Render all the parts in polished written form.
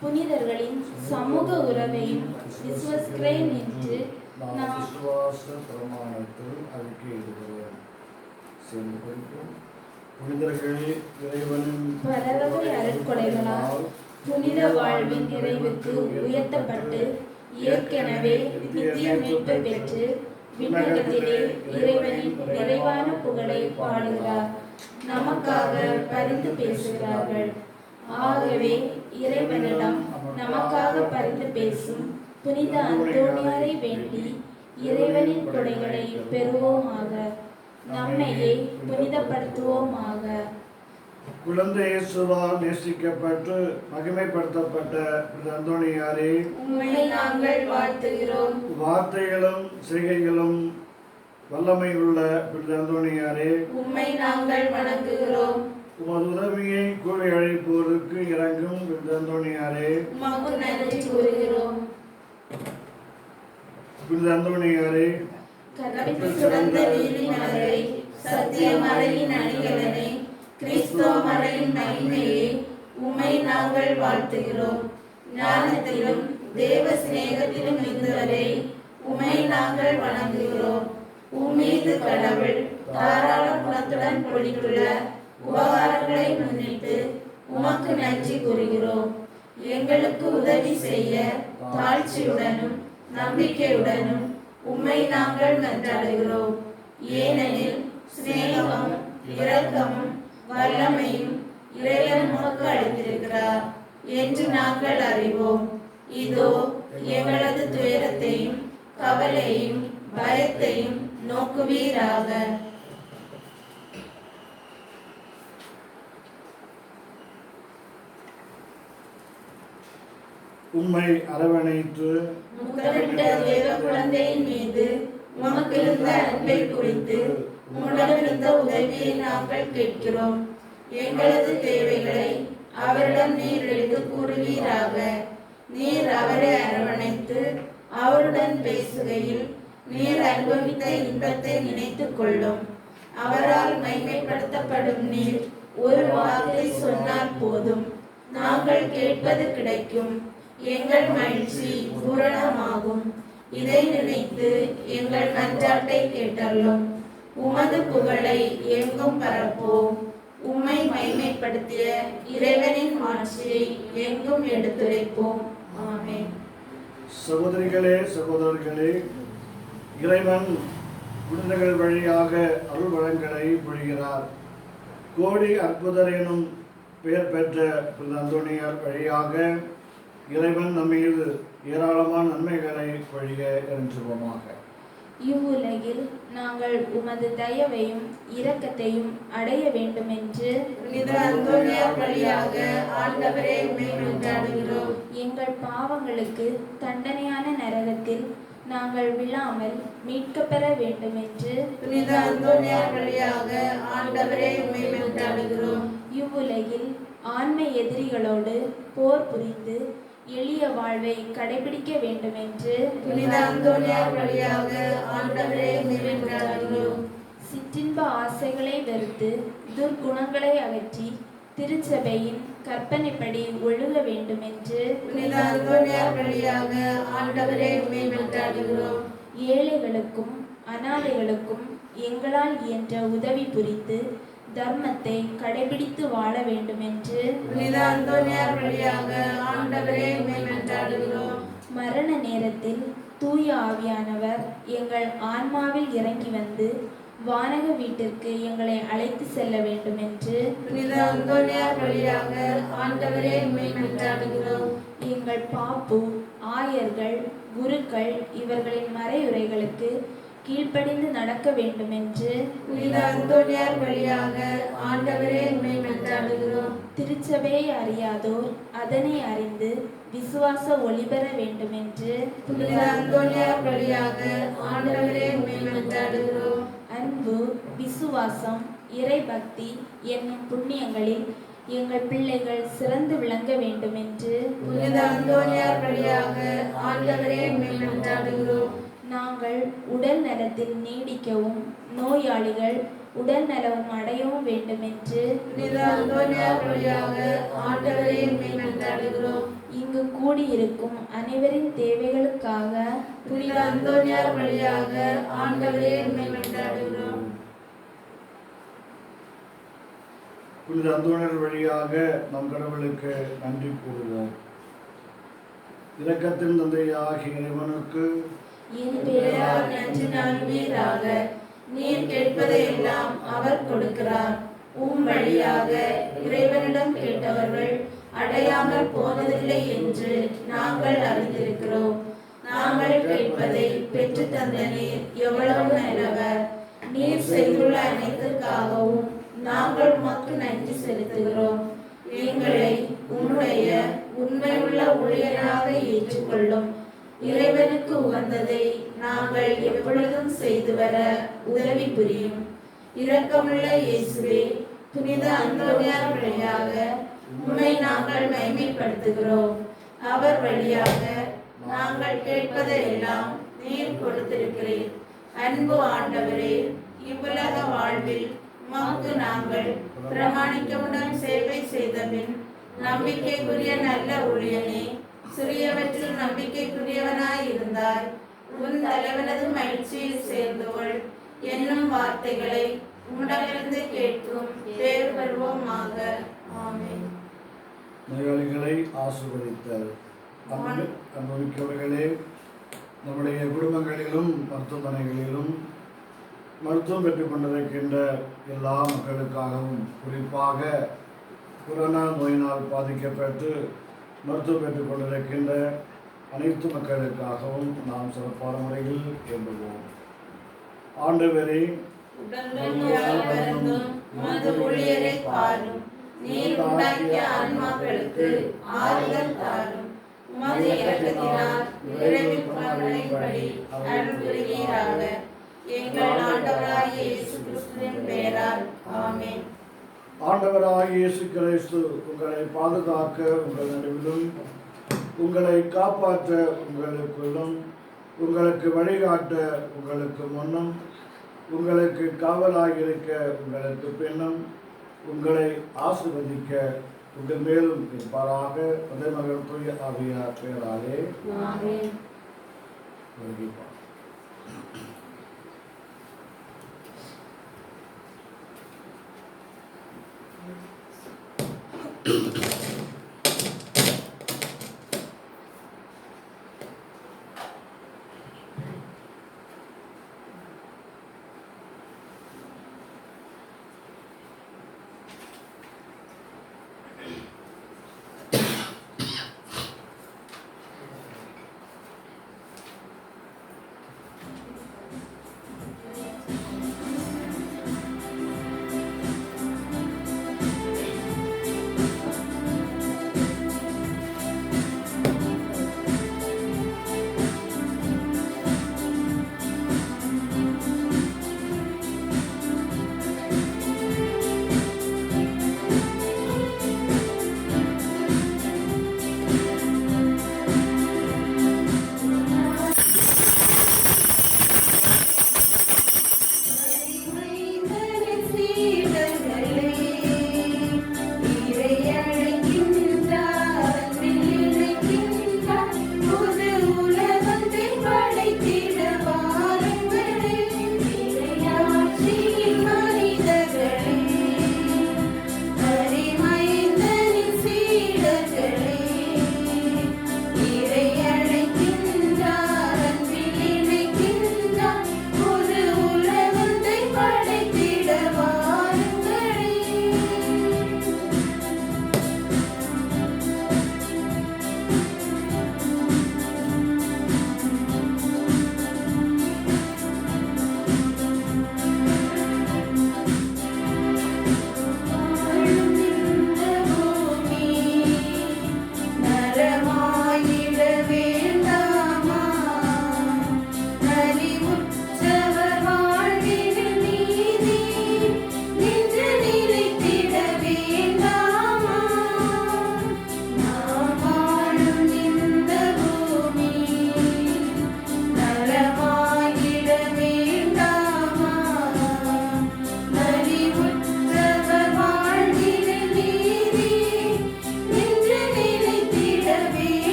புனிதர்களின் சமூக உறவையும் விசுவாசிக்கிறேன் என்று நாம் விசுவாச பிரமாணத்தில் அறிக்கையிடுகிறோம். புனிதர்களே, இறைவனின் பலவகை அருட்கொடைகளால் புனித வாழ்வின் நிறைவுக்கு உயர்த்தப்பட்டு ஏற்கனவே நித்திய மீட்பு பெற்று விண்ணகத்திலே இறைவனின் நிறைவான புகழை பாடுகிறார். நமக்காக பரிந்து பேசுகிறார்கள். ஆகவே இறைவனிடம் நமக்காக பரிந்து பேசும் புனித அந்தோணியாரை வேண்டி இறைவனின் கொடைகளை பெறுவோமாக. நம்மையே புனிதப்படுத்துவோமாக. குழந்தை இயேசுவால் நேசிக்கப்பட்டு மகிமைப்படுத்தப்பட்ட அந்தோணியாரே, உம்மை நாங்கள் வாழ்த்துகிறோம். வார்த்தைகளும் செய்கைகளும் வல்லமை உள்ள அந்தோணியாரே, உம்மை நாங்கள் வணங்குகிறோம். உமது உதவியை கூறி அழைப்போருக்கு இறங்கும் அந்தோணியாரே, உமக்கு நன்றி கூறுகிறோம். அந்தோணியாரே, கற்பித்து சுரந்த நீதி மலரை, சத்திய மலையின் அணிகலனே, கிறிஸ்துவ மலையின் மகிமையே, உம்மை நாங்கள் வாழ்த்துகிறோம். ஞானத்திலும் தேவ சிநேகத்திலும் இருந்தவரை உம்மை நாங்கள் வணங்குகிறோம். உம்மீது கடவுள் தாராள குணத்துடன் பொழித்துள்ள உபகாரங்களை முன்னிட்டு உமக்கு நன்றி கூறுகிறோம். எங்களுக்கு உதவி செய்ய தாழ்ச்சியுடனும் நம்பிக்கையுடனும் உம்மை நாங்கள் மன்றாடுகிறோம். ஏனெனில் சிநேகமும் இரக்கமும் வல்லமையும் இறைவன் உமக்கு அளித்திருக்கிறார் என்று நாங்கள் அறிவோம். இதோ எங்களது துயரத்தையும் கவலையும் பயத்தையும் நோக்குவீராக. உம்மை அரவணைத்து முத்தமிட்ட தேவ குழந்தையின் மீது உமக்கு இருந்த அன்பை குறித்து உம்முடன் இருந்த உதவியை நாங்கள் கேட்கிறோம். எங்களது தேவைகளை அவரிடம் நீர் எடுத்து கூறுவீராக. நீர் அவரை அரவணைத்து அவருடன் பேசுகையில் நீர் அனுபவித்த இன்பத்தை நினைத்துக் கொள்ளும். அவரால் மைமைப்படுத்தப்படும் நீர் ஒரு வார்த்தை சொன்னால் போதும், நாங்கள் கேட்பது கிடைக்கும். எங்கள் மகிழ்ச்சி பூரணமாகும். இதை நினைத்து எங்கள் மன்றாட்டை கேட்டருளும். உமது புகழை எங்கும் பரப்போம். உம்மை மகிமைப்படுத்திய இறைவனின் ஆட்சியை எங்கும் எடுத்துரைப்போம். ஆமென். சகோதரிகளே, சகோதரர்களே, இறைவன் குழந்தைகள் வழியாக அருள் வளங்களை பொழிகிறார். கோடி அற்புதர் எனும் பெயர் பெற்ற புனித அந்தோணியார் வழியாக இறைவன் நம்மீது ஏராளமான நன்மைகளை பொழிக என்றுவோமாக. இவ்வுலகில் நாங்கள் உமது தயவையும் இரக்கத்தையும் அடைய வேண்டுமென்று புனித அந்தோணியார் வழியாக ஆண்டவரே உம்மை மன்றாடுகிறோம். எங்கள் பாவங்களுக்கு தண்டனையான நரகத்தில் நாங்கள் விழாமல் மீட்கப்பெற வேண்டுமென்று புனித அந்தோணியார் வழியாக ஆண்டவரே உம்மை மன்றாடுகிறோம். இவ்வுலகில் ஆன்ம எதிரிகளோடு போர் புரிந்து எளிய வாழ்வை கடைபிடிக்க வேண்டுமென்று புனித அந்தோணியார் வழியாக ஆண்டவரே உம்மை மன்றாடுகிறோம். சிற்றின்ப ஆசைகளை வெறுத்து துர்குணங்களை அகற்றி திருச்சபையின் கற்பனைப்படி ஒழுக வேண்டுமென்று புனித அந்தோணியார் வழியாக ஆண்டவரே உம்மை மன்றாடுகிறோம். ஏழைகளுக்கும் அனாதைகளுக்கும் எங்களால் இயன்ற உதவி புரிந்து தர்மத்தை கடைபிடித்து வாழ வேண்டுமென்று புனித அந்தோணியார் வழியாக ஆண்டவரே உம்மை மன்றாடுகிறோம். மரண நேரத்தில் தூய ஆவியானவர் எங்கள் ஆன்மாவில் இறங்கி வந்து வானக வீட்டிற்கு எங்களை அழைத்து செல்ல வேண்டுமென்று புனித அந்தோணியார் வழியாக ஆண்டவரே உம்மை மன்றாடுகிறோம். எங்கள் பாப்பு ஆயர்கள் குருக்கள் இவர்களின் மறையுரைகளுக்கு கீழ்ப்படிந்து நடக்க வேண்டுமென்று புனித அந்தோணியார் வழியாக ஆண்டவரே உம்மை மன்றாடுகிறோம். திருச்சபையை அறியாதோர் அதனை அறிந்து விசுவாச ஒளிபெற வேண்டுமென்று புனித அந்தோணியார் வழியாக ஆண்டவரே உம்மை மன்றாடுகிறோம். அன்பு விசுவாசம் இறைபக்தி என்னும் புண்ணியங்களில் எங்கள் பிள்ளைகள் சிறந்து விளங்க வேண்டுமென்று புனித அந்தோணியார் வழியாக ஆண்டவரே உம்மை மன்றாடுகிறோம். நாங்கள் உடல் நலத்தில் நீடிக்கவும் நோயாளிகள் உடல் நலவும் அடையவும் வேண்டுமென்று புனித அந்தோணியார் வழியாக ஆண்டவரே உம்மை மன்றாடுகிறோம். இங்கு கூடியிருக்கும் அனைவரின் தேவைகளுக்காக புனித அந்தோணியார் வழியாக ஆண்டவரே உம்மை மன்றாடுகிறோம். புனித அந்தோணியார் வழியாக நம் கடவுளுக்கு நன்றி கூறுவோம். இரக்கத்தின் தந்தையாகிய இறைவனுக்கு என் பேரால் நன்றி நல்வீராக. நீர் கேட்பதையெல்லாம் அவர் கொடுக்கிறார். உம் வழியாக இறைவனிடம் கேட்டவர்கள் அடையாமல் போனதில்லை என்று நாங்கள் அறிந்திருக்கிறோம். நாங்கள் கேட்பதை பெற்று தந்த நீர் எவ்வளவு நல்லவர். நீர் செய்துள்ள அனைத்திற்காகவும் நாங்கள் உமக்கு நன்றி செலுத்துகிறோம். எங்களை உம்முடைய உண்மையுள்ள ஊழியராக ஏற்றுக்கொள்ளும். இறைவனுக்கு உகந்ததை நாங்கள் எப்பொழுதும் செய்து வர உதவி புரியும். இரக்கமுள்ள இயேசுவே, புனித அந்தோணியார் வழியாக உம்மை நாங்கள் மகிமைப்படுத்துகிறோம். அவர் வழியாக நாங்கள் கேட்பதையெல்லாம் நீர் கொடுத்திருக்கிறீர். அன்பு ஆண்டவரே, இவ்வுலக வாழ்வில் உமக்கு நாங்கள் பிரமாணிக்கமுடன் சேவை செய்த பின் நம்பிக்கைக்குரிய நல்ல ஊழியனே, சிறியவற்றில் நம்பிக்கைக்குரியவனாய் இருந்தாய். உன் தலைவனது மகிழ்ச்சியில் சேர்ந்தவள் என்னும் வார்த்தைகளை உம்மிடமிருந்து கேட்கும் பேர் பெறுவோமாக. ஆமென். நோயாளிகளை ஆசீர்வதித்தல். அன்புமிக்கவர்களே, நம்முடைய குடும்பங்களிலும் மருத்துவமனைகளிலும் மருத்துவம் பெற்றுக் கொண்டிருக்கின்ற எல்லா மக்களுக்காகவும், குறிப்பாக கொரோனா நோயினால் பாதிக்கப்பட்டு மருத்துவம் பெற்றுக் கொண்டிருக்கின்ற அனைத்து மக்களுக்காகவும் நாம் சிறப்பான முறையில் வேண்டுவோம். ஆண்டவரே, உமது ஊழியரை பாரும். நீர் உண்டாக்கிய ஆன்மாக்களுக்கு ஆறுதல் தாரும். உமது இரக்கத்தினால் விரைவில் புலம்படி அருள் புரிவீராக. எங்கள் ஆண்டவராகிய இயேசு கிறிஸ்துவின் பெயரால் ஆமென். ஆண்டவராகிய இயேசு கிறிஸ்து உங்களை பாதுகாக்க உங்கள் நடுவிலும், உங்களை காப்பாற்ற உங்களுக்குள்ளும், உங்களுக்கு வழிகாட்ட உங்களுக்கு முன்னும், உங்களுக்கு காவலாகியிருக்க உங்களுக்கு பின்னும், உங்களை ஆசீர்வதிக்க உங்கள் மேலும் இருப்பாராக. மகள் தூய ஆவியார் பெயராலே. ஆமென். வருகிப்பார்.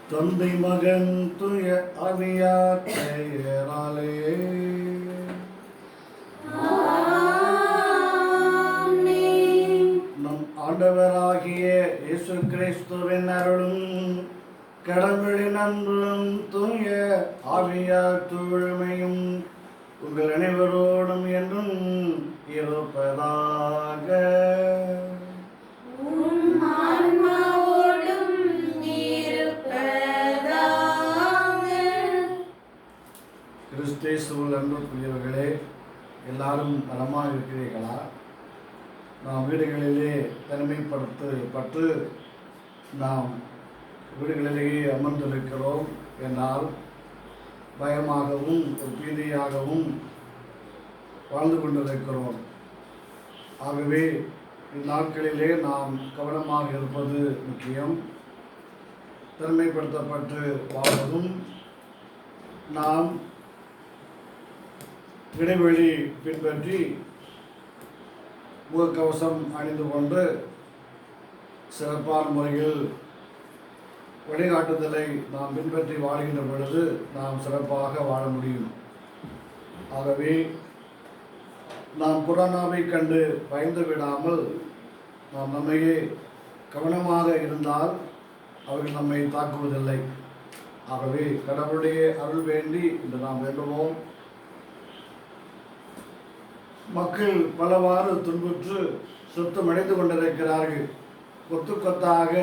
தந்தை மகன் தூய ஆவியார் பெயராலே நம் ஆண்டவராகிய இயேசு கிறிஸ்துவின் அருளும் கடவுளின் அன்பும் தூய ஆவியார் தூய்மையும் உங்கள் அனைவரோடும் என்றும் இருப்பதாக. கிறிஸ்தேசுவில் அன்புக்குரியவர்களே, எல்லாரும் நலமாக இருக்கிறீர்களா? நாம் வீடுகளிலே தனிமைப்படுத்தப்பட்டு நாம் வீடுகளிலேயே அமர்ந்திருக்கிறோம் என்றால் பயமாகவும் ஒரு பீதியாகவும் வாழ்ந்து கொண்டிருக்கிறோம். ஆகவே இந்நாட்களிலே நாம் கவனமாக இருப்பது முக்கியம். தனிமைப்படுத்தப்பட்டு வாழ்வதும் நாம் இடைவெளி பின்பற்றி முகக்கவசம் அணிந்து கொண்டு சிறப்பான முறையில் வழிகாட்டுதலை நாம் பின்பற்றி வாழ்கின்ற பொழுது நாம் சிறப்பாக வாழ முடியும். ஆகவே நாம் கொரோனாவை கண்டு பயந்து விடாமல் நாம் நம்மையே கவனமாக இருந்தால் அவர்கள் நம்மை தாக்குவதில்லை. ஆகவே கடவுளுடைய அருள் வேண்டி இன்று நாம் வேண்டுவோம். மக்கள் பலவாறு துன்புற்று சுத்தமடைந்து கொண்டிருக்கிறார்கள். கொத்து கொத்தாக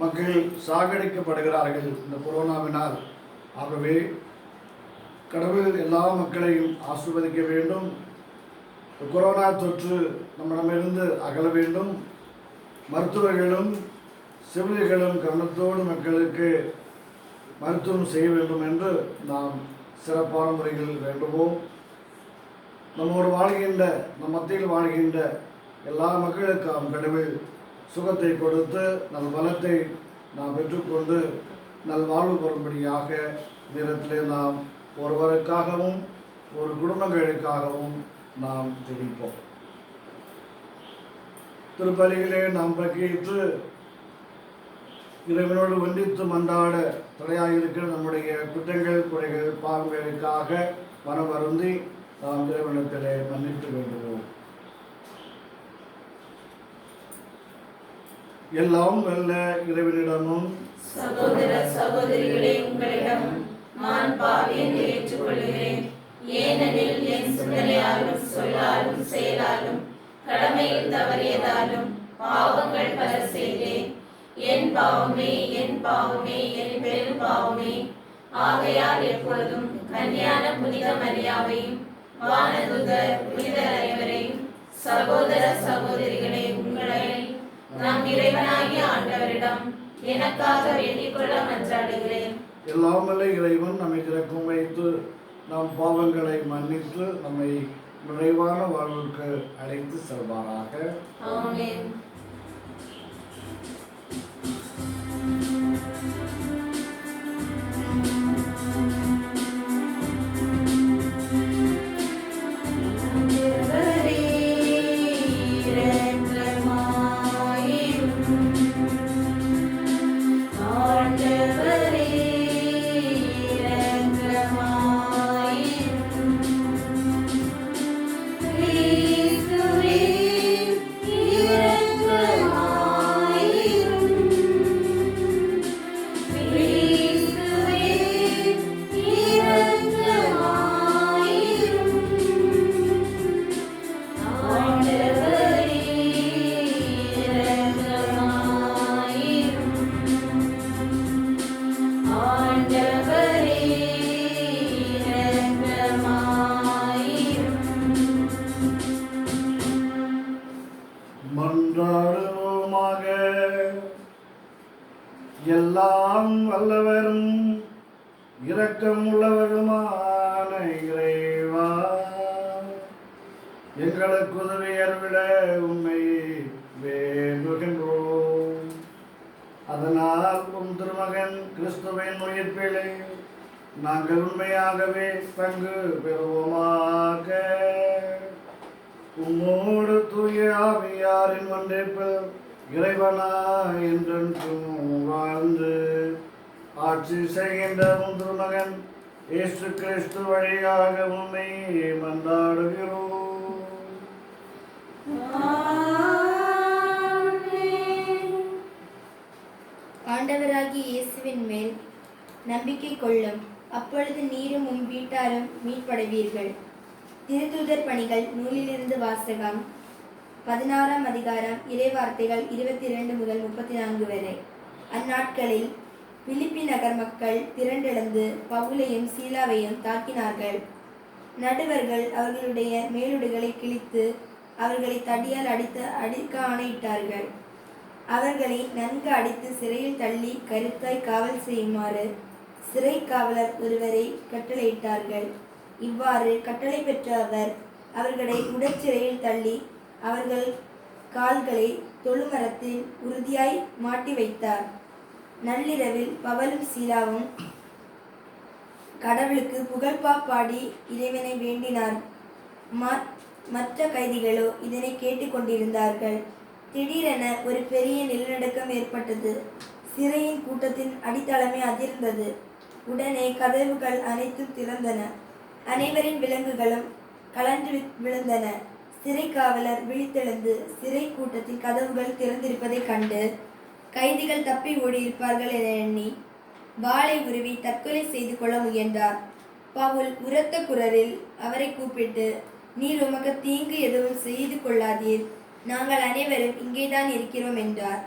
மக்கள் சாகடிக்கப்படுகிறார்கள் இந்த கொரோனாவினால். ஆகவே கடவுள் எல்லா மக்களையும் ஆசீர்வதிக்க வேண்டும். கொரோனா தொற்று நம்மிடமிருந்து அகல வேண்டும். மருத்துவர்களும் செவிலியர்களும் கவனத்தோடு மக்களுக்கு மருத்துவம் செய்ய வேண்டும் என்று நாம் சிறப்பான முறையில் வேண்டுவோம். நம்மோடு வாழ்கின்ற நம் மத்தியில் வாழ்கின்ற எல்லா மக்களுக்கும் கடவுள் சுகத்தை கொடுத்து நல் பலத்தை நாம் பெற்றுக்கொண்டு நல்வாழ்வு பெறும்படியாக நேரத்திலே நாம் ஒருவருக்காகவும் ஒரு குடும்பங்களுக்காகவும் நாம் ஜெபிப்போம். திருப்பலியிலே நாம் பங்கேற்று இறைவனோடு ஒன்றித்து மன்றாட தடையாக இருக்கிற நம்முடைய குற்றங்கள் குறைகள் பாவங்களுக்காக மனம் வருந்தி நாம் இறைவனத்திலே மன்னித்து வேண்டுவோம். எல்லாம் வல்ல இறைவனிடமும் சகோதர சகோதரிகளே, உங்களிடம் நான் பாவி என்று ஏற்றுக்கொள்கிறேன். ஏனெனில் என் சிந்தனையாலும் சொல்லாலும் செயலாலும் கடமையில் தவறியதாலும் பாவங்கள் பல செய்தேன். என் பாவமே, என் பாவமே, என் பெரும் பாவமே. ஆகையால் எப்பொழுதும் கன்னியான புனித மரியாவையும் வானதுதர் புனிதர் அனைவரையும் சகோதர சகோதரிகளே, உங்களை நம் இறைவனாகிய ஆண்டவரிடம் எனக்காக வேண்டிக் கொள்ள மன்றாடுகிறேன். எல்லாம் வல்ல இறைவன் நம்மை திறக்கும் வைத்து நம் பாவங்களை மன்னித்து நம்மை நிறைவான வாழ்வுக்கு அழைத்து செல்வாராக. ஆமென். மன்றாடுவோமாக. எல்லாம் வல்லவரும் இரக்கம் உள்ளவருமான இறைவா, எங்களுக்கு உதவி அருளிட உம்மை வேண்டுகின்றோம். அதனால் உம் திருமகன் கிறிஸ்துவின் உயிர்ப்பிலே நாங்கள் உண்மையாகவே பங்கு பெறுவோமாக. உம்மோடு தூய ஆவியாரின் ஒன்றிப்பில் இறைவனா என்றென்றும் வாழ்ந்து ஆட்சி செய்கின்ற உம் திருமகன் இயேசு கிறிஸ்து வழியாக உம்மை மன்றாடுகிறோம். ஆண்டவராகிய இயேசுவின் மேல் நம்பிக்கை கொள்ளும், அப்பொழுது நீரும் உம் வீட்டாரும் மீட்படைவீர்கள். திருத்தூதர் பணிகள் நூலிலிருந்து வாசகம். 16ஆம் அதிகாரம், இறைவார்த்தைகள் 22 முதல் 34 வரை. அந்நாட்களில் பிலிப்பி நகர் மக்கள் திரண்டெழுந்து பவுலையும் சீலாவையும் தாக்கினார்கள். நடுவர்கள் அவர்களுடைய மேலுடைகளை கிழித்து அவர்களை தடியால் அடிக்க ஆணையிட்டார்கள். அவர்களை நன்கு அடித்து சிறையில் தள்ளி கருத்தாய் காவல் செய்யுமாறு சிறை காவலர் ஒருவரை கட்டளையிட்டார்கள். இவ்வாறு கட்டளை பெற்ற அவர் அவர்களை உடற்சிறையில் தள்ளி அவர்கள் கால்களை தொழுமரத்தில் உறுதியாய் மாட்டி வைத்தார். நள்ளிரவில் பவுலும் சீலாவும் கடவுளுக்கு புகழ்பா பாடி இறைவனை வேண்டினார். மற்ற கைதிகளோ இதனை கேட்டுக்கொண்டிருந்தார்கள். திடீரென ஒரு பெரிய நிலநடுக்கம் ஏற்பட்டது. சிறையின் கூட்டத்தின் அடித்தளமே அதிர்ந்தது. உடனே கதவுகள் அனைத்தும் திறந்தன. அனைவரின் விலங்குகளும் கலன்று விழுந்தன. சிறை காவலர் விழித்தெழுந்து சிறை கூட்டத்தின் கதவுகள் திறந்திருப்பதைக் கண்டு கைதிகள் தப்பி ஓடியிருப்பார்கள் என எண்ணி வாளை உருவி தற்கொலை செய்து கொள்ள முயன்றார். பவுல் உரத்த குரலில் அவரை கூப்பிட்டு, நீர் உமக்கு தீங்கு எதுவும் செய்து கொள்ளாதீர், நாங்கள் அனைவரும் இங்கேதான் இருக்கிறோம் என்றார்.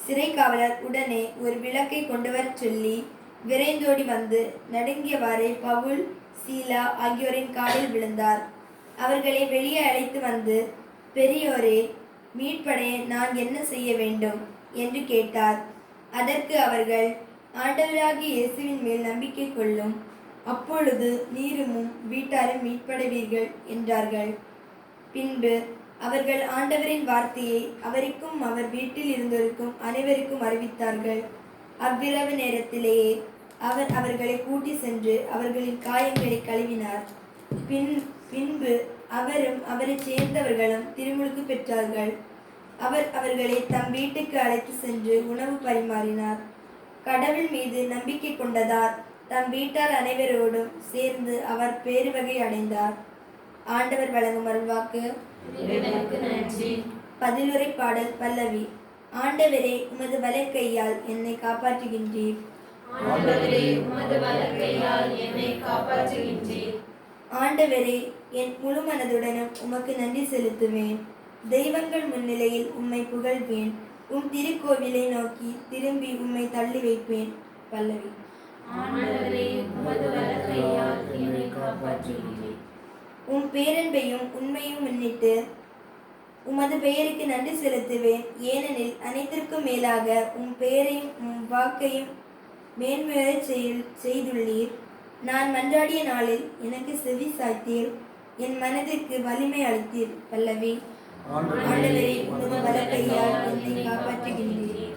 சிறை காவலர் உடனே ஒரு விளக்கை கொண்டு வரச் சொல்லி விரைந்தோடி வந்து நடுங்கியவாறே பவுல், சீலா ஆகியோரின் காலில் விழுந்தார். அவர்களை வெளியே அழைத்து வந்து, பெரியோரே, மீட்படைய நான் என்ன செய்ய வேண்டும் என்று கேட்டார். அதற்கு அவர்கள், ஆண்டவராகிய இயேசுவின் மேல் நம்பிக்கை கொள்ளும், அப்பொழுது நீரும் வீட்டாரும் மீட்படைவீர்கள் என்றார்கள். பின்பு அவர்கள் ஆண்டவரின் வார்த்தையை அவருக்கும் அவர் வீட்டில் இருந்தோருக்கும் அனைவருக்கும் அறிவித்தார்கள். அவ்விரவு நேரத்திலேயே அவர் அவர்களை கூட்டி சென்று அவர்களின் காயங்களை கழுவினார். பின்பு அவரும் அவரை சேர்ந்தவர்களும் திருமுழுக்கு பெற்றார்கள். அவர் அவர்களை தம் வீட்டுக்கு அழைத்து சென்று உணவு பரிமாறினார். கடவுள் மீது நம்பிக்கை கொண்டதார் தம் வீட்டார் அனைவரோடும் சேர்ந்து அவர் பேருவகை அடைந்தார். ஆண்டவர் வழங்கும் அருள்வாக்கு. இறைவனுக்கு நன்றி. பதிலுரை பாடல் பல்லவி. ஆண்டவரே, உமது வலக்கையால் என்னை காப்பாற்றுகின்றீர். ஆண்டவரே, உமது வலக்கையால் என்னை காப்பாற்றுகின்றீர். ஆண்டவரே, என் முழு மனதுடனும் உமக்கு நன்றி செலுத்துவேன். தெய்வங்கள் முன்னிலையில் உம்மை புகழ்வேன். உம் திருக்கோவிலை நோக்கி திரும்பி உம்மை தள்ளி வைப்பேன். பல்லவி. ஆண்டவரே, உமது வலக்கையால் என்னை காப்பாற்றுகின்றீர். உம் பேரன்பையும் உண்மையும் முன்னிட்டு உமது பெயருக்கு நன்றி செலுத்துவேன். ஏனெனில் அனைத்திற்கும் மேலாக உம் பெயரையும் உம் வாக்கையும் மேன்மையுறச் செய்துள்ளீர். நான் மன்றாடிய நாளில் எனக்கு செவி சாய்த்தீர். என் மனதிற்கு வலிமை அளித்தீர். பல்லவி. ஆண்டவரே, உமது வலக்கையால் என்னை காப்பாற்றுகின்றீர்.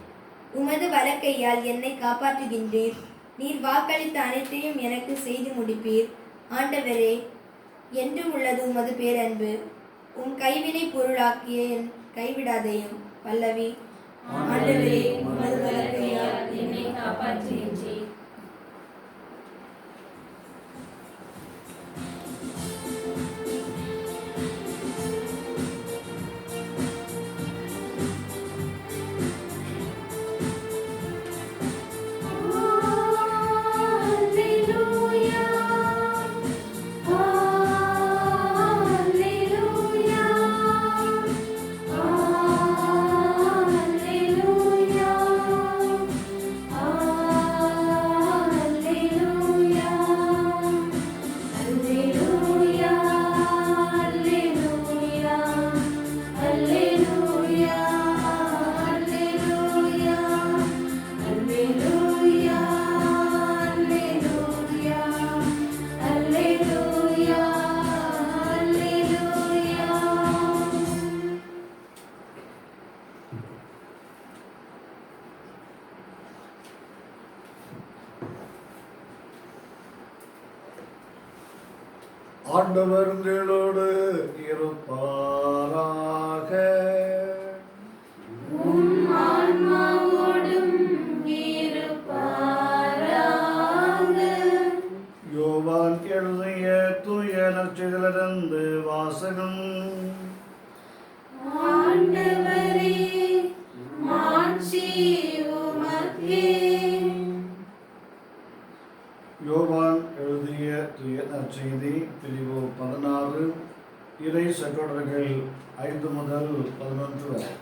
உமது வலக்கையால் என்னை காப்பாற்றுகின்றீர். நீர் வாக்களித்த அனைத்தையும் எனக்கு செய்து முடிப்பீர். ஆண்டவரே, என்றும் உள்ளது உமது பேரன்பு. உம் கைவினை பொருளாக்கிய என் கைவிடாதையும். பல்லவி. ஆண்டவரே, உமது வலக்கையால் என்னை காப்பாற்றுகின்றீர். ஆண்டவர் உங்களோடு இருப்பாராக. ஆன்மாவோடும் இருப்பாராக. யோவான் எழுதிய தூய நற்செய்தியிலிருந்து வாசகம். ஆண்டவரே, மாட்சி உமக்கே. யோவான் எழுதிய தூய நற்செய்தி பிரிவு 16 இறை சொற்றொடர்கள் 5 முதல் 11 வரை.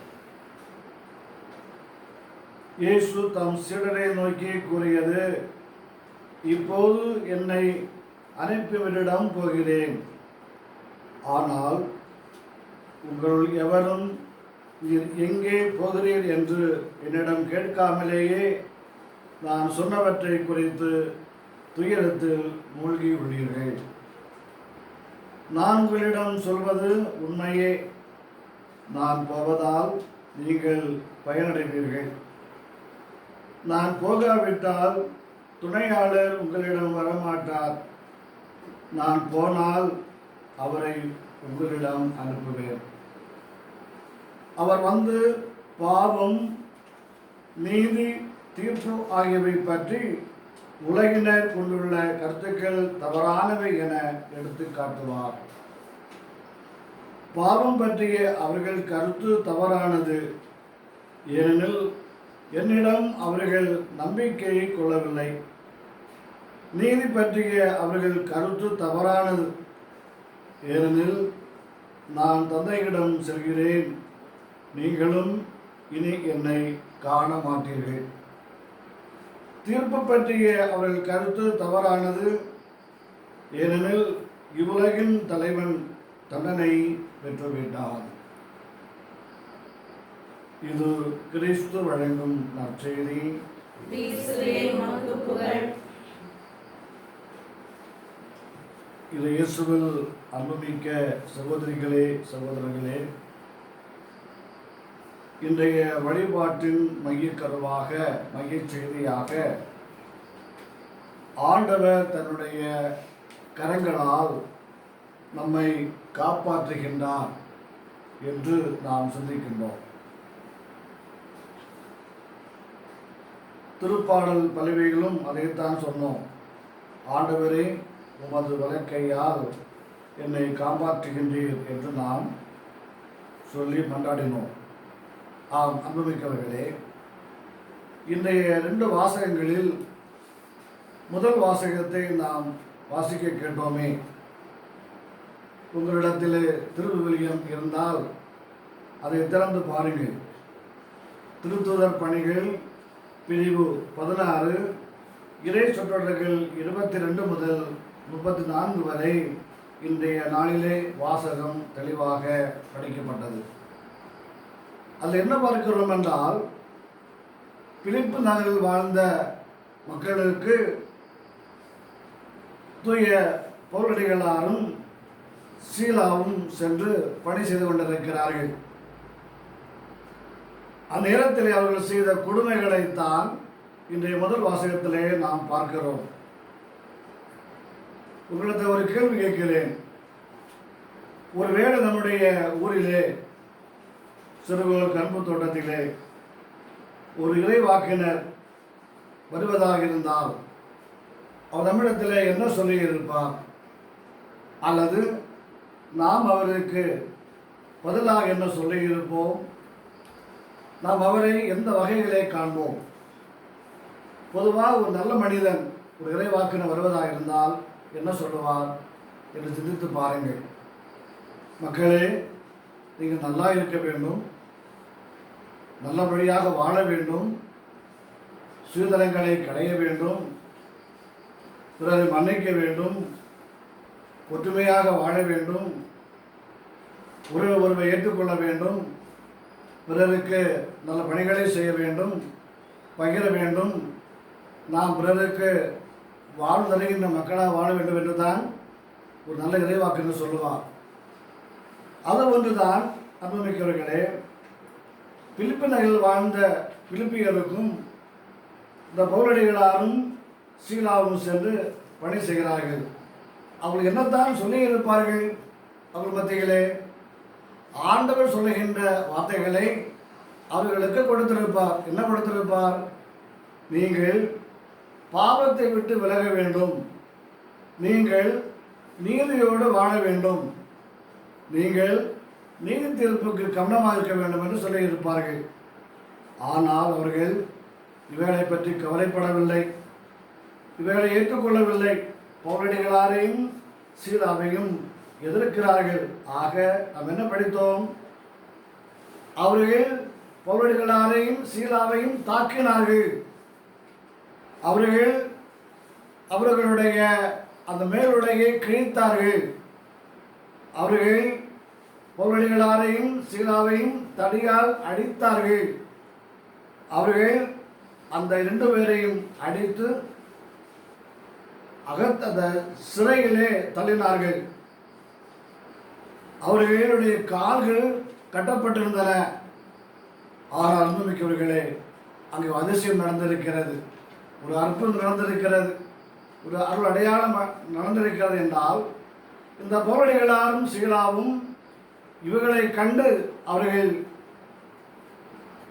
இயேசு தம் சீடரை நோக்கி கூறியது, இப்போது என்னை அனுப்பியவரிடம் போகிறேன். ஆனால் உங்களுள் எவரும் நீர் எங்கே போகிறீர் என்று என்னிடம் கேட்காமலேயே நான் சொன்னவற்றை குறித்து துயரத்தில் மூழ்கி உள்ளீர்கள். நான் உங்களிடம் சொல்வது உண்மையே. நான் போவதால் நீங்கள் பயனடைவீர்கள். நான் போகாவிட்டால் துணையாளர் உங்களிடம் வரமாட்டார். நான் போனால் அவரை உங்களிடம் அனுப்புவேன். அவர் வந்து பாவம், நீதி, தீர்ப்பு ஆகியவை பற்றி உலகினர் கொண்டுள்ள கருத்துக்கள் தவறானவை என எடுத்து காட்டுவார். பாவம் பற்றிய அவர்கள் கருத்து தவறானது. ஏனெனில் என்னிடம் அவர்கள் நம்பிக்கையை கொள்ளவில்லை. நீதி பற்றிய அவர்கள் கருத்து தவறானது. ஏனெனில் நான் தந்தையிடம் செல்கிறேன், நீங்களும் இனி என்னை காண மாட்டீர்கள். தீர்ப்பு பற்றிய அவர்கள் கருத்து தவறானது. ஏனெனில் இவ்வுலகின் தலைவன் தண்டனை பெற்றுவிட்டான். இது கிறிஸ்து வழங்கும் நற்செய்தி. கிறிஸ்துவே உமக்கு புகழ். இது இயேசுவில் அன்புமிக்க சகோதரிகளே, சகோதரர்களே, இன்றைய வழிபாட்டின் மையக்கருவாக, மையச் செய்தியாக ஆண்டவர் தன்னுடைய கரங்களால் நம்மை காப்பாற்றுகின்றார் என்று நாம் சிந்திக்கின்றோம். திருப்பாடல் பலவைகளும் அதைத்தான் சொன்னோம். ஆண்டவரே, உமது வலக்கையால் என்னை காப்பாற்றுகின்றீர் என்று நாம் சொல்லி மன்றாடினோம். ஆம், அன்புமிக்கவர்களே, இன்றைய 2 வாசகங்களில் முதல் வாசகத்தை நாம் வாசிக்க கேட்டோமே. உங்களிடத்தில் திருவிவிலியம் இருந்தால் அதை திறந்து பாருங்கள். திருத்தூதர் பணிகள் பிரிவு 16 இறை சொற்றொடர்கள் 22 முதல் 34 வரை இன்றைய நாளிலே வாசகம் தெளிவாக படிக்கப்பட்டது. அதில் என்ன பார்க்கிறோம் என்றால், பிலிப்பு நகரில் வாழ்ந்த மக்களுக்கு தூய பவுலடிகளாரும் சீலாவும் சென்று பணி செய்து கொண்டிருக்கிறார்கள். அந்நேரத்தில் அவர்கள் செய்த கொடுமைகளைத்தான் இன்றைய முதல் வாசகத்திலே நாம் பார்க்கிறோம். உங்களுக்கு ஒரு கேள்வி கேட்கிறேன். ஒருவேளை நம்முடைய ஊரிலே, சிறுகோள் கரும்பு தோட்டத்திலே ஒரு இறைவாக்கினர் வருவதாக இருந்தால் அவர் நம்மிடத்தில் என்ன சொல்லி இருப்பார்? அல்லது நாம் அவருக்கு பதிலாக என்ன சொல்லி இருப்போம்? நாம் அவரை எந்த வகைகளை காண்போம்? பொதுவாக ஒரு நல்ல மனிதன், ஒரு இறைவாக்கினர் வருவதாக இருந்தால் என்ன சொல்லுவார் என்று சிந்தித்து பாருங்கள். மக்களே, நீங்கள் நல்லா இருக்க வேண்டும், நல்லபடியாக வாழ வேண்டும், சீதளங்களை களைய வேண்டும், பிறரை மன்னிக்க வேண்டும், ஒற்றுமையாக வாழ வேண்டும், ஒருவரை ஏற்றுக்கொள்ள வேண்டும், பிறருக்கு நல்ல பணிகளை செய்ய வேண்டும், பகிர வேண்டும், நாம் பிறருக்கு வாழ்வு தருகின்ற மக்களாக வாழ வேண்டும் என்று தான் ஒரு நல்ல இறைவாக்கு என்று சொல்லுவார். அது ஒன்றுதான் அன்புமிக்கவர்களே, பிலிப்பு நகரில் வாழ்ந்த பிலிப்பியருக்கும் இந்த பவுலடிகளாரும் சீலாவும் சென்று பணி செய்கிறார்கள். அவர்கள் என்னத்தான் சொல்லி இருப்பார்கள்? அவர்கள் மத்தியிலே ஆண்டவர் சொல்லுகின்ற வார்த்தைகளை அவர்களுக்கு கொடுத்திருப்பார். என்ன கொடுத்திருப்பார்? நீங்கள் பாவத்தை விட்டு விலக வேண்டும், நீங்கள் நீதியோடு வாழ வேண்டும், நீங்கள் நீதி தீர்ப்புக்கு கவனமாக இருக்க வேண்டும் என்று சொல்லியிருப்பார்கள். ஆனால் அவர்கள் இவைகளை பற்றி கவலைப்படவில்லை, இவைகளை ஏற்றுக்கொள்ளவில்லை. பவுலடிகளாரையும் சீலாவையும் எதிர்க்கிறார்கள். ஆக நாம் என்ன படித்தோம்? அவர்கள் பவுலடிகளாரையும் சீலாவையும் தாக்கினார்கள். அவர்களுடைய அந்த மேலுடையை கிழித்தார்கள். அவர்கள் பவுலடிகளாரையும் சீலாவையும் தடியால் அடித்தார்கள். அவர்கள் அந்த 2 பேரையும் அடித்து அந்த சிறையிலே தள்ளினார்கள். அவர்களுடைய கால்கள் கட்டப்பட்டிருந்தன. ஆனால் அன்புமிக்கவர்களே, அங்கே அதிசயம் நடந்திருக்கிறது, ஒரு அற்புதம் நடந்திருக்கிறது, ஒரு அருள் அடையாளம் நடந்திருக்கிறது என்றால், இந்த பவுலடிகளாரும் சீலாவும் இவர்களை கண்டு அவர்கள்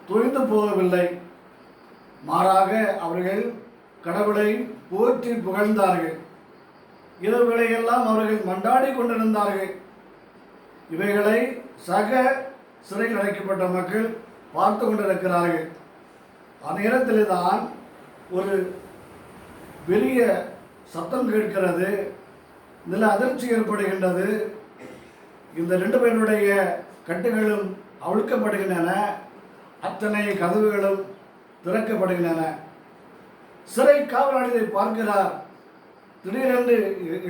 துணிந்து போகவில்லை. மாறாக அவர்கள் கடவுளை போற்றி புகழ்ந்தார்கள். இரவுகளையெல்லாம் அவர்கள் மன்றாடி கொண்டிருந்தார்கள். இவைகளை சக சிறையில் அடைக்கப்பட்ட மக்கள் பார்த்து கொண்டிருக்கிறார்கள். அந்த இடத்திலே தான் ஒரு பெரிய சத்தம் கேட்கிறது. நில அதிர்ச்சி ஏற்படுகின்றது. இந்த 2 பேருடைய கட்டுகளும் அவிழ்க்கப்படுகின்றன. அத்தனை கதவுகளும் திறக்கப்படுகின்றன. சிறை காவலாளியை பார்க்கிறார். திடீரென்று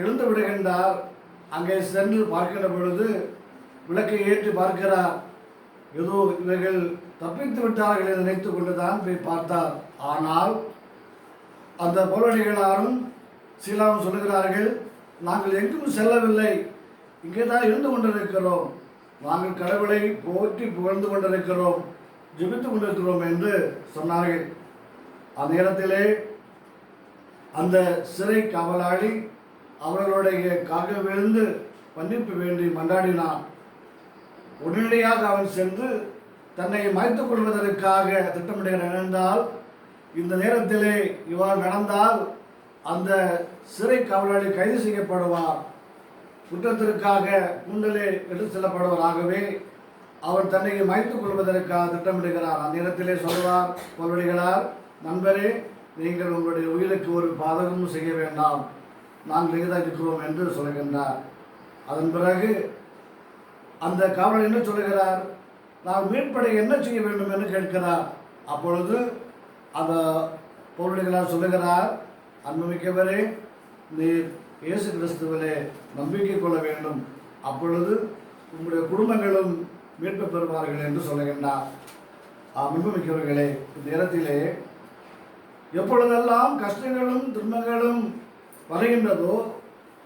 எழுந்து விடுகின்றார். அங்கே சென்று பார்க்கின்ற பொழுது விளக்கை ஏற்றி பார்க்கிறார். ஏதோ இவர்கள் தப்பித்து விட்டார்கள் என்று நினைத்து கொண்டுதான் போய் பார்த்தார். ஆனால் அந்த பவுலடிகளாரும் சீலாவும் சொல்லுகிறார்கள், நாங்கள் எங்கும் செல்லவில்லை, இங்கே தான் இருந்து கொண்டிருக்கிறோம், நாங்கள் கடவுளை போற்றி புகழ்ந்து கொண்டிருக்கிறோம், ஜெபித்து கொண்டிருக்கிறோம் என்று சொன்னார்கள். அந்த இடத்திலே அந்த சிறை காவலாளி அவர்களுடைய காக விழுந்து மன்னிப்பு வேண்டி மன்றாடினான். உடனடியாக அவன் சென்று தன்னை மாய்த்துக் கொள்வதற்காக திட்டமிடுகிறான். என்றால் இந்த நேரத்திலே இவ்வாறு நடந்தால் அந்த சிறை காவலாளி கைது செய்யப்படுவார், குற்றத்திற்காக கூண்டலே எடுத்து செல்லப்படுவாராகவே அவர் தன்னை மாய்த்துக் கொள்வதற்காக திட்டமிடுகிறார். அந்த இடத்திலே சொல்வார் பவுலடிகளார், நண்பரே, நீங்கள் உங்களுடைய உயிருக்கு ஒரு பாதகமும் செய்ய வேண்டாம், நாங்கள் இங்கே இருக்கிறோம் என்று சொல்கின்றார். அதன் பிறகு அந்த காவலர் என்ன சொல்லுகிறார், நான் மீட்படை என்ன செய்ய வேண்டும் என்று கேட்கிறார். அப்பொழுது அந்த பவுலடிகளார் சொல்லுகிறார், அன்புமிக்கவரே, நீர் இயேசு கிறிஸ்துவிலே நம்பிக்கை கொள்ள வேண்டும், அப்பொழுது உங்களுடைய குடும்பங்களும் மீட்பு பெறுவார்கள் என்று சொல்லுகின்றார். அன்புமிக்கவர்களே, இந்த இடத்திலே எப்பொழுதெல்லாம் கஷ்டங்களும் துன்பங்களும் வருகின்றதோ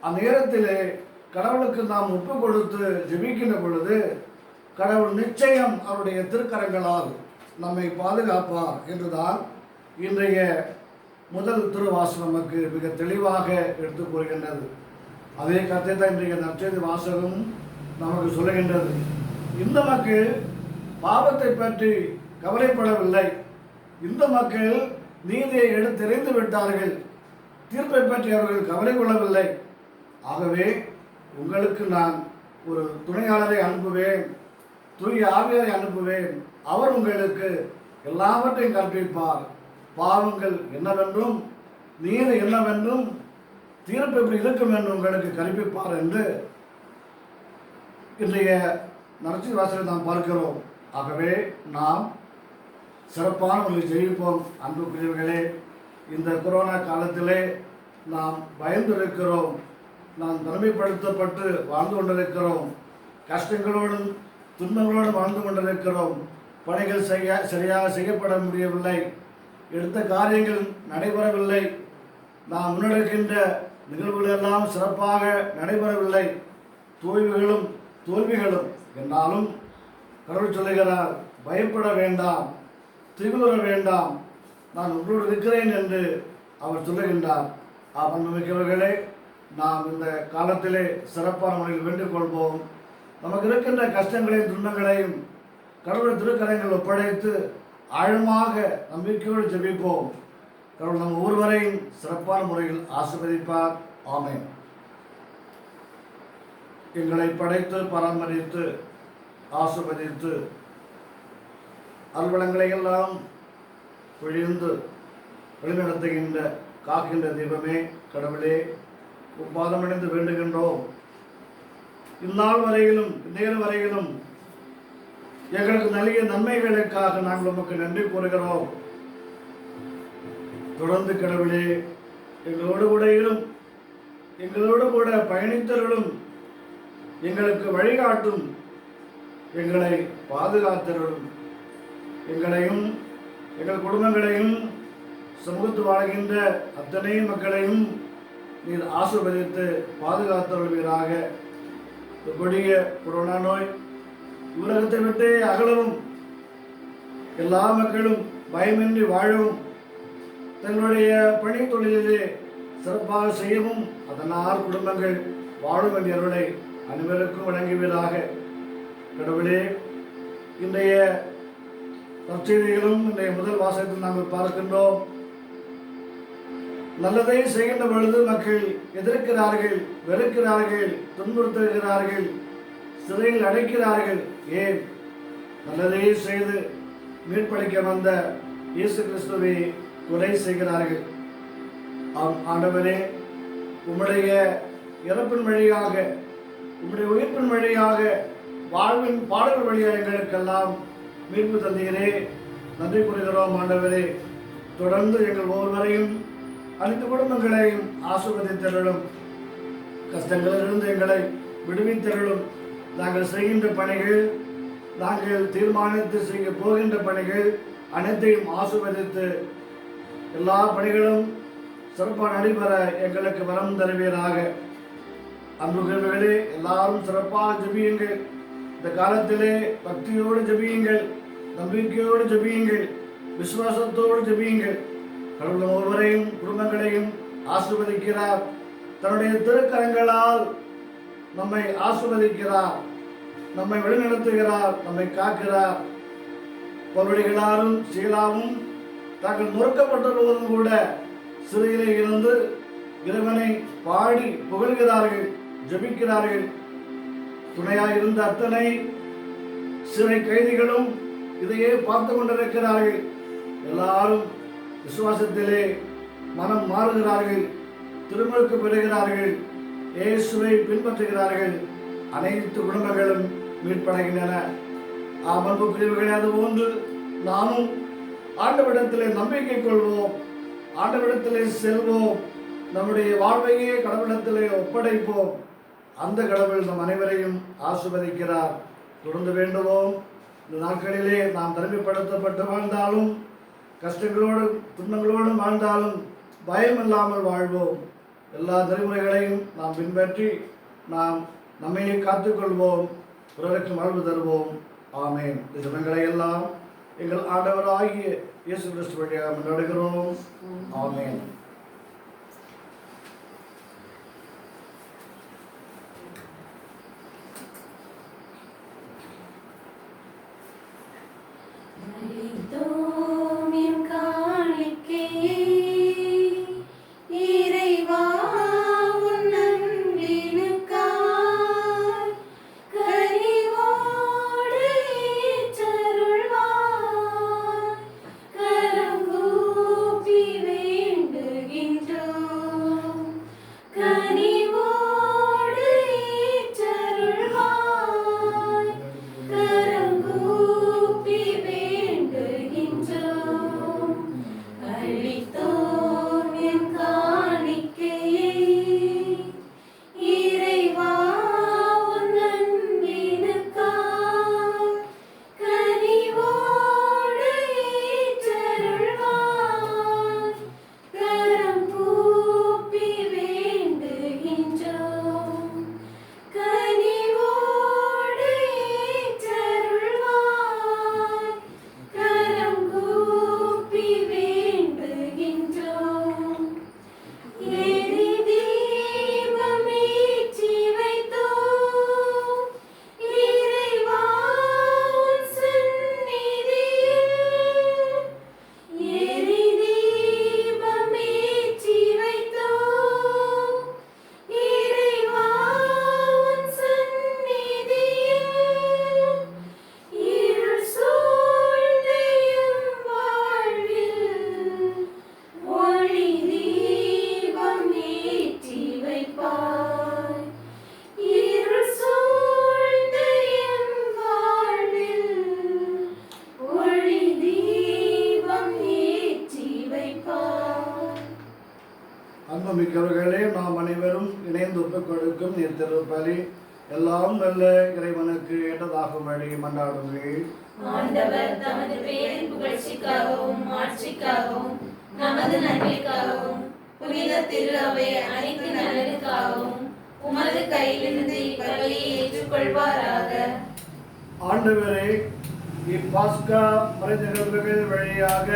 அந்த நேரத்திலே கடவுளுக்கு நாம் ஒப்பு கொடுத்து ஜெபிக்கின்ற பொழுது கடவுள் நிச்சயம் அவருடைய திருக்கரங்களால் நம்மை பாதுகாப்பார் என்றுதான் இன்றைய முதல் திருவாசகம் நமக்கு மிக தெளிவாக எடுத்து கூறுகின்றது. அதே கருத்தை தான் இன்றைய நற்செய்தி வாசகம் நமக்கு சொல்லுகின்றது. இந்த மக்கள் பாவத்தை பற்றி கவலைப்படவில்லை, இந்த மக்கள் நீதியை எடுத்தெறிந்து விட்டார்கள், தீர்ப்பை பற்றி அவர்கள் கவலை கொள்ளவில்லை. ஆகவே உங்களுக்கு நான் ஒரு துணையாளரை அனுப்புவேன், தூய ஆவியரை அனுப்புவேன், அவர் உங்களுக்கு எல்லாவற்றையும் கற்பிப்பார், பாவங்கள் என்னவென்றும் நீதி என்னவென்றும் தீர்ப்பு எப்படி இருக்கும் என்று உங்களுக்கு கற்பிப்பார் என்று இன்றைய நற்செய்தி வாசகத்தை நாம் பார்க்கிறோம். ஆகவே நாம் சிறப்பான ஒரு ஜெயிப்போம். அன்புக்குரியவர்களே, இந்த கொரோனா காலத்திலே நாம் பயந்திருக்கிறோம், நாம் தனிமைப்படுத்தப்பட்டு வாழ்ந்து கொண்டிருக்கிறோம், கஷ்டங்களோடும் துன்பங்களோடு வாழ்ந்து கொண்டிருக்கிறோம், பணிகள் சரியாக செய்யப்பட முடியவில்லை, எடுத்த காரியங்கள் நடைபெறவில்லை, நாம் முன்னெடுக்கின்ற நிகழ்வுகள் எல்லாம் சிறப்பாக நடைபெறவில்லை, தோல்விகளும் என்றாலும் கடவுள் சொல்லுகிறார், பயப்பட வேண்டாம், திகிலுற வேண்டாம், நான் உங்களோடு இருக்கிறேன் என்று அவர் சொல்லுகின்றார். அன்புமிக்கவர்களே, நாம் இந்த காலத்திலே சிறப்பான முறையில் வேண்டிக் கொள்வோம். நமக்கு இருக்கின்ற கஷ்டங்களையும் துன்பங்களையும் கடவுள் திருக்கரங்கள் ஒப்படைத்து ஆழமாக நம்பிக்கையோடு ஜெபிப்போம். கடவுள் நம் ஒவ்வொருவரையும் சிறப்பான முறையில் ஆசீர்வதிப்பார். ஆமென். எங்களை படைத்து பராமரித்து ஆசீர்வதித்து அல்வளங்களை எல்லாம் பொழிந்து வழிநடத்துகின்ற காக்கின்ற தெய்வமே கடவுளே, பாதமடைந்து வேண்டுகின்றோம். இந்நாள் வரையிலும் இந்நேரம் வரையிலும் எங்களுக்கு நல்கிய நன்மைகளுக்காக நாங்கள் உமக்கு நன்றி கூறுகிறோம். தொடர்ந்து கடவுளே எங்களோடு கூட இரும், எங்களோடு கூட பயணித்தவர்களும் எங்களுக்கு வழிகாட்டும், எங்களை பாதுகாத்தவர்களும் எங்களையும் எங்கள் குடும்பங்களையும் சமூகத்து வாழ்கின்ற அத்தனை மக்களையும் நீர் ஆசீர்வதித்து பாதுகாத்தவர்களாக. கொடிய கொரோனா நோய் உலகத்தை விட்டே அகலவும், எல்லா மக்களும் பயமின்றி வாழவும், தங்களுடைய பணி தொழிலிலே சிறப்பாக செய்யவும், அதனால் குடும்பங்கள் வாழும் என்ற அருளை அனைவருக்கும் வழங்குவதாக. கடவுளே, இன்றைய நற்செய்திகளும் இன்றைய முதல் வாசகத்தில் நாங்கள் பார்க்கின்றோம். நல்லதை செய்கின்ற பொழுது மக்கள் எதிர்க்கிறார்கள், வெறுக்கிறார்கள், துன்புறுத்துகிறார்கள், சிறையில் அடைக்கிறார்கள். ஏன்? நல்லதை செய்து மீட்பளிக்க வந்த இயேசு கிறிஸ்துவை கொலை செய்கிறார்கள். ஆண்டவரே, உம்முடைய இறப்பின் வழியாக, உம்முடைய உயிர்ப்பின் வழியாக, வாழ்வின் பாடல்கள் வழியாக எங்களுக்கெல்லாம் மீட்பு தந்தீரே, நன்றி கூறுகிறோம். ஆண்டவரே, தொடர்ந்து எங்கள் ஒவ்வொருவரையும் அனைத்து குடும்பங்களையும் ஆசீர்வதித்தருளும், கஷ்டங்களிலிருந்து எங்களை விடுவித்தருளும். நாங்கள் செய்கின்ற பணிகள், நாங்கள் தீர்மானித்து செய்ய போகின்ற பணிகள் அனைத்தையும் ஆசீர்வதித்து எல்லா பணிகளும் சிறப்பாக நடைபெற எங்களுக்கு வரம் தருவீராக. அன்புகளே, எல்லாரும் சிறப்பாக ஜெபியுங்கள். இந்த காலத்திலே பக்தியோடு ஜெபியுங்கள், நம்பிக்கையோடு ஜெபியுங்கள், விசுவாசத்தோடு ஜெபியுங்கள். கடவுள் ஒவ்வொருவரையும் குடும்பங்களையும் ஆசீர்வதிக்கிறார். தன்னுடைய திருக்கரங்களால் நம்மை ஆசீர்வதிக்கிறார், நம்மை வழிநடத்துகிறார், நம்மை காக்கிறார். பவுலடிகளாரும் சீலாவும் தாங்கள் நொறுக்கப்பட்ட போதும் கூட சிறையிலே இருந்து இறைவனை பாடி புகழ்கிறார்கள், ஜெபிக்கிறார்கள். துணையாக இருந்த அத்தனை சிறை கைதிகளும் இதையே பார்த்து கொண்டிருக்கிறார்கள். எல்லாரும் விசுவாசத்திலே மனம் மாறுகிறார்கள், திருமுழுக்கு பெறுகிறார்கள், இயேசுவை பின்பற்றுகிறார்கள். அனைத்து குடும்பங்களும் மீட்படைகின்றன. அன்பு பிரிவுகளே, அதுபோன்று நாமும் ஆண்டவரிடத்திலே நம்பிக்கை கொள்வோம், ஆண்டவரிடத்திலே செல்வோம், நம்முடைய வாழ்வையே கடவுளிடத்திலே ஒப்படைப்போம். அந்த கடவுள் நம் அனைவரையும் ஆசீர்வதிக்கிறார். தொடர்ந்து வேண்டுவோம். இந்த நாட்களிலே நாம் தனிமைப்படுத்தப்பட்டு வாழ்ந்தாலும், கஷ்டங்களோடு துன்பங்களோடும் வாழ்ந்தாலும் பயம் இல்லாமல் வாழ்வோம். எல்லா நெறிமுறைகளையும் நாம் பின்பற்றி நாம் நம்மையே காத்துக்கொள்வோம், பிறருக்கு வாழ்வு தருவோம். ஆமென். இந்த ஜெபங்களை எல்லாம் எங்கள் ஆண்டவராகிய இயேசு கிறிஸ்து வழியாக முன்னெடுக்கிறோம். ஆமென். அன்புமிக்கவர்களே, நாம் அனைவரும் இணைந்து ஒப்புக் கொடுக்கும் திருப்பலி எல்லாம் வல்ல இறைவனுக்கு ஏற்றதாகும்படி மன்றாடுங்கள். ஆண்டவர் தமது பெயரின் புகழ்ச்சிக்காகவும் மாட்சிக்காகவும் நமது நன்மைக்காகவும் புனித திரு அவை அனைத்து நலனுக்காகவும் உமது கையிலிருந்து இப்பலியை ஏற்றுக்கொள்வாராக. ஆண்டவரே, இப்பாஸ்கா மறை நிகழ்வுகள் வழியாக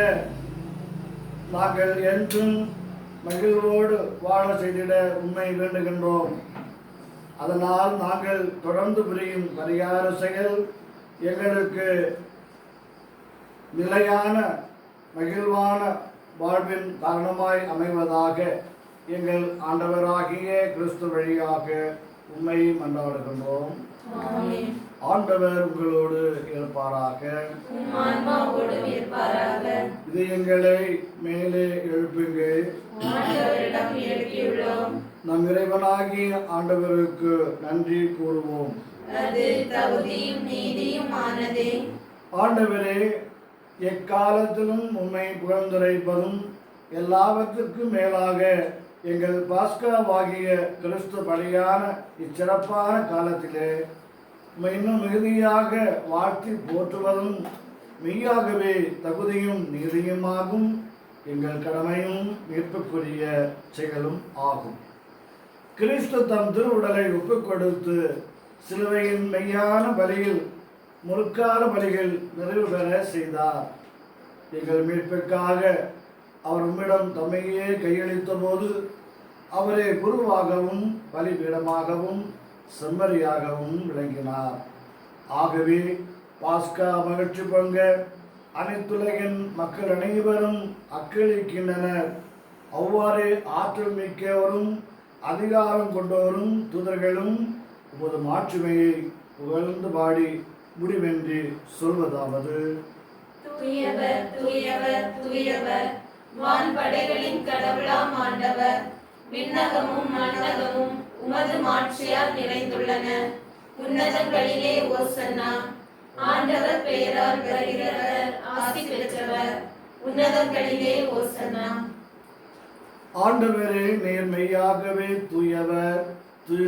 நாங்கள் என்றும் மகிழ்வோடு வாழ செய்திட உண்மை வேண்டுகின்றோம். அதனால் நாங்கள் தொடர்ந்து புரியும் பரிகார செயல் எங்களுக்கு நிலையான மகிழ்வான வாழ்வின் காரணமாய் அமைவதாக எங்கள் ஆண்டவராகிய கிறிஸ்து வழியாக உம்மை மன்றாடுகின்றோம். ஆமென். ஆண்டவர் உங்களோடு இருப்பாராக. உம் ஆன்மாவோடும் இருப்பாராக. இதயங்களை மேலே எழுப்புங்கள். ஆண்டவரிடம் எழுப்பியுள்ளோம். நம் இறைவனாகிய ஆண்டவருக்கு நன்றி கூறுவோம். அது தகுதியும் நீதியும் ஆனதே. ஆண்டவரே, எக்காலத்திலும் உம்மை புகழ்ந்துரைப்பதும் எல்லாவற்றுக்கும் மேலாக எங்கள் பாஸ்காவாகிய கிறிஸ்து பலியான இச்சிறப்பான காலத்திலே உம்மை இன்னும் மிகுதியாக வாழ்த்தி போற்றுவதும் மெய்யாகவே தகுதியும் நீதியுமாகும் எங்கள் கடமையும் மீட்புக்குரிய செயலும் ஆகும். கிறிஸ்து தம் திருவுடலை ஒப்புக் கொடுத்து சிலுவையின் மெய்யான பலியில் முற்கால பலிகள் நிறைவு பெற செய்தார். எங்கள் மீட்பிற்காக அவர் உம்மிடம் தம்மையே கையளித்த போது அவரே குருவாகவும் பலிபீடமாகவும் செம்மறியாகவும் விளங்கினார். ஆகவே பாஸ்கா மகிழ்ச்சி பொங்க அனைத்துலகின் மக்கள் அனைவரும் அக்களிக்கின்றனர். அவ்வாறே ஆற்றல் மிக்கவரும் அதிகாரம் கொண்டவரும் தூதர்களும் உமது மாட்சிமையை புகழ்ந்து பாடி முடிவென்று சொல்வதாவது: தூயவர், தூயவர், தூயவர், வான்படைகளின் கடவுளாம் ஆண்டவர். விண்ணகமும் மண்ணகமும் உமது மாட்சியால் நிறைந்துள்ளன. உன்னதங்களிலே ஓசன்னா. ஆண்டவர் பெயரால் வருகிறவர் ஆசி பெற்றவர். உன்னதங்களிலே ஓசன்னா. ஆண்டவரே, நீர் மெய்யாகவே தூயவர்,